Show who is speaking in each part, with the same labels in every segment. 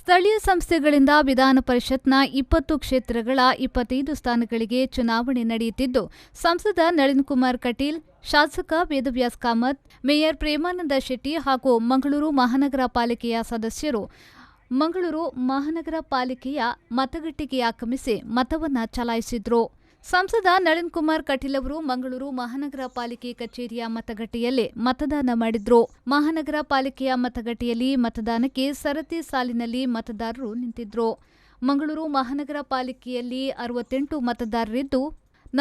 Speaker 1: ಸ್ಥಳೀಯ ಸಂಸ್ಥೆಗಳಿಂದ ವಿಧಾನ ಪರಿಷತ್ನ 20 ಕ್ಷೇತ್ರಗಳ 25 ಸ್ಥಾನಗಳಿಗೆ ಚುನಾವಣೆ ನಡೆಯುತ್ತಿದ್ದು, ಸಂಸದ ನಳಿನ್ ಕುಮಾರ್ ಕಟೀಲ್, ಶಾಸಕ ವೇದವ್ಯಾಸ್ ಕಾಮತ್, ಮೇಯರ್ ಪ್ರೇಮಾನಂದ ಶೆಟ್ಟಿ ಹಾಗೂ ಮಂಗಳೂರು ಮಹಾನಗರ ಪಾಲಿಕೆಯ ಸದಸ್ಯರು ಮಂಗಳೂರು ಮಹಾನಗರ ಪಾಲಿಕೆಯ ಮತಗಟ್ಟೆಗೆ ಆಗಮಿಸಿ ಮತವನ್ನು ಚಲಾಯಿಸಿದರು. ಸಂಸದ ನಳಿನ್ ಕುಮಾರ್ ಕಟೀಲ್ ಅವರು ಮಂಗಳೂರು ಮಹಾನಗರ ಪಾಲಿಕೆ ಕಚೇರಿಯ ಮತಗಟ್ಟೆಯಲ್ಲಿ ಮತದಾನ ಮಾಡಿದ್ರು. ಮಹಾನಗರ ಪಾಲಿಕೆಯ ಮತಗಟ್ಟೆಯಲ್ಲಿ ಮತದಾನಕ್ಕೆ ಸರತಿ ಸಾಲಿನಲ್ಲಿ ಮತದಾರರು ನಿಂತಿದ್ರು. ಮಂಗಳೂರು ಮಹಾನಗರ ಪಾಲಿಕೆಯಲ್ಲಿ 68 ಮತದಾರರಿದ್ದು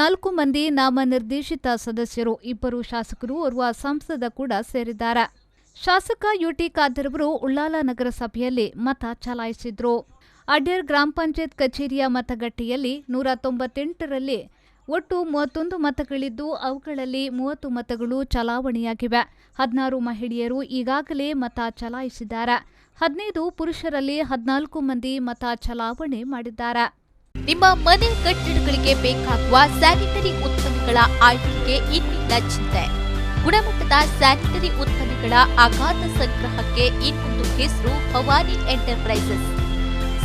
Speaker 1: 4 ಮಂದಿ ನಾಮನಿರ್ದೇಶಿತ ಸದಸ್ಯರು, 2 ಶಾಸಕರು, ಓರ್ವ ಸಂಸದ ಕೂಡ ಸೇರಿದ್ದಾರೆ. ಶಾಸಕ ಯುಟಿ ಖಾದರ್ ಅವರು ಉಳ್ಳಾಲ ನಗರಸಭೆಯಲ್ಲಿ ಮತ ಚಲಾಯಿಸಿದ್ರು. ಅಡ್ಯಾರ್ ಗ್ರಾಮ ಪಂಚಾಯತ್ ಕಚೇರಿಯ ಮತಗಟ್ಟೆಯಲ್ಲಿ 198ರಲ್ಲಿ ಒಟ್ಟು 31 ಮತಗಳಿದ್ದು, ಅವುಗಳಲ್ಲಿ 30 ಮತಗಳು ಚಲಾವಣೆಯಾಗಿವೆ. 16 ಮಹಿಳೆಯರು ಈಗಾಗಲೇ ಮತ ಚಲಾಯಿಸಿದ್ದಾರೆ. 15 ಪುರುಷರಲ್ಲಿ 14 ಮಂದಿ ಮತ ಚಲಾವಣೆ ಮಾಡಿದ್ದಾರೆ.
Speaker 2: ನಿಮ್ಮ ಮನೆ ಕಟ್ಟಡಗಳಿಗೆ ಬೇಕಾಗುವ ಸ್ಯಾನಿಟರಿ ಉತ್ಪನ್ನಗಳ ಆಯ್ಕೆಗೆ ಇನ್ನಿಲ್ಲ ಚಿಂತೆ. ಗುಣಮಟ್ಟದ ಸ್ಯಾನಿಟರಿ ಉತ್ಪನ್ನಗಳ ಅಗಾಧ ಸಂಗ್ರಹಕ್ಕೆ ಇನ್ನೊಂದು ಹೆಸರು ಭವಾನಿ ಎಂಟರ್ಪ್ರೈಸಸ್.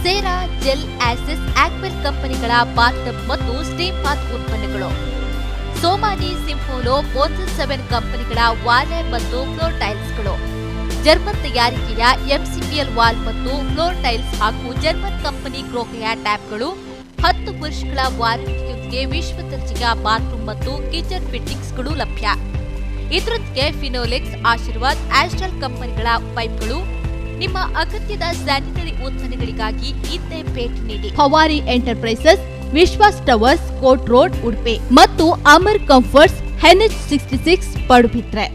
Speaker 2: ಸೇರಾ, ಜೆಲ್, ಆಸಿಸ್, ಆಕ್ವೆಲ್ ಕಂಪನಿಗಳ ಬಾತ್ಟಬ್ ಮತ್ತು ಸ್ಟೀಮ್ ಬಾತ್ ಉತ್ಪನ್ನಗಳು, ಸೋಮಾನಿ, ಸಿಂಫೋಲೋ, ಮೋನ್ಸನ್ 7 ಕಂಪನಿಗಳ ವಾಲ್ ಮತ್ತು ಫ್ಲೋರ್ ಟೈಲ್ಸ್ಗಳು, ಜರ್ಮನ್ ತಯಾರಿಕೆಯ ಎಂಸಿಪಿಎಲ್ ವಾಲ್ ಮತ್ತು ಫ್ಲೋರ್ ಟೈಲ್ಸ್ ಹಾಗೂ ಜರ್ಮನ್ ಕಂಪನಿ ಗ್ರೋಹೆಯ ಟ್ಯಾಪ್ಗಳು, 10 ವರ್ಷಗಳ ವಾರಂಟಿಯೊಂದಿಗೆ ವಿಶ್ವ ದರ್ಜೆಯ ಬಾತ್ರೂಮ್ ಮತ್ತು ಕಿಚನ್ ಫಿಟ್ಟಿಂಗ್ಸ್ಗಳು ಲಭ್ಯ. ಇದರೊಂದಿಗೆ ಫಿನೋಲೆಕ್ಸ್, ಆಶೀರ್ವಾದ್, ಆಸ್ಟ್ರಲ್ ಕಂಪನಿಗಳ ಪೈಪ್ಗಳು. ನಿಮ್ಮ ಅಗತ್ಯದ ಸ್ಯಾನಿಟರಿ ಉತ್ಪನ್ನಗಳಿಗಾಗಿ ಇದ್ದೇ ಭೇಟಿ ನೀಡಿ. ಭವಾನಿ ಎಂಟರ್ಪ್ರೈಸಸ್, ವಿಶ್ವಾಸ್ ಟವರ್ಸ್, ಕೋರ್ಟ್ ರೋಡ್, ಉಡುಪಿ ಮತ್ತು ಅಮರ್ ಕಂಫರ್ಟ್ಸ್, NH66 ಪಡುಬಿದ್ರೆ.